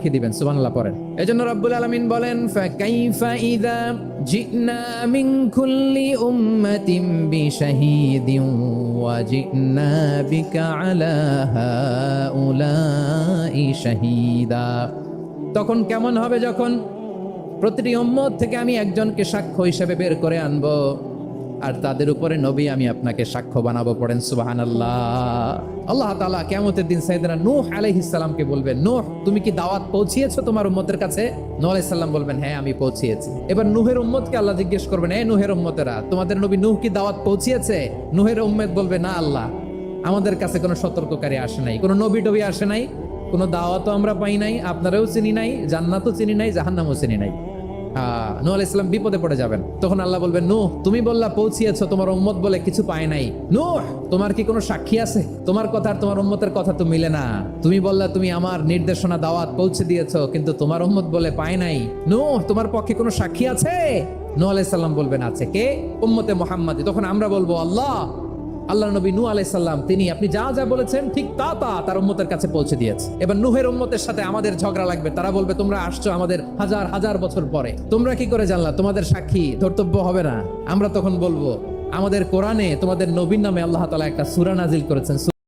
কি দিবেন সুবহানাল্লাহ পড়েন। এজন্য রব্বুল আলামিন বলেন ফাকাইফা ইযা জিনা মিন কুল্লি উম্মাতিন বিশাহীদিন ওয়া জিনা বিকা আলা হাউলাই শাহীদা। তখন কেমন হবে যখন প্রতিটি উম্মত থেকে আমি একজনকে সাক্ষ্য হিসেবে বের করে আনবো, আর তাদের উপরে নবী আমি আপনাকে সাক্ষ্য বানাবো। পড়েন সুবহানাল্লাহ। আল্লাহ তাআলা কিয়ামতের দিন সাইয়েদনা নূহ আলাইহিস সালামকে বলবেন, নূহ তুমি কি দাওয়াত পৌঁছিয়েছো তোমার উম্মতের কাছে? নূহ আলাইহিস সালাম বলবেন, হ্যাঁ আমি পৌঁছিয়েছি। এবার নূহের উম্মতকে আল্লাহ জিজ্ঞেস করবেন, এই নূহের উম্মতেরা তোমাদের নবী নূহ কি দাওয়াত পৌঁছিয়েছে? নূহের উম্মত বলবে, না আল্লাহ, আমাদের কাছে কোনো সতর্ককারী আসে নাই, কোনো নবী টবি আসে নাই, কোনো দাওয়াতও আমরা পাই নাই, আপনারাও চিনি নাই, জান্নাতও চিনি নাই, জাহান্নামও চিনি নাই। নূহ আলাইহিস সালাম বিপদে পড়ে যাবেন। তখন আল্লাহ বলবেন, নূহ তুমি বললা পৌঁছিয়েছো, তোমার উম্মত বলে কিছু পায় নাই। নূহ তোমার কি কোনো সাক্ষী আছে? তোমার কথা আর তোমার উম্মতের কথা তো মিলে না। তুমি বললা তুমি আমার নির্দেশনা দাওয়াত পৌঁছে দিয়েছো, কিন্তু তোমার উম্মত বলে পায় নাই। নূহ তোমার পক্ষে কোনো সাক্ষী আছে? নূহ আলাইহিস সালাম বলবেন, আছে। কে? উম্মতে মুহাম্মাদী। তখন আমরা বলবো, আল্লাহ নবী নূহ আলাইহিস সালাম তিনি আপনি যা যা বলেছেন ঠিক তা তার উম্মতের কাছে পৌঁছে দিয়েছে। এবার নূহের উম্মতের সাথে আমাদের ঝগড়া লাগবে। তারা বলবে, তোমরা আসছো আমাদের হাজার হাজার বছর পরে, তোমরা কি করে জানলা? তোমাদের সাক্ষী ধর্তব্য হবে না। আমরা তখন বলবো, আমাদের কোরআনে তোমাদের নবীর নামে আল্লাহ তাআলা একটা সূরা নাজিল করেছেন।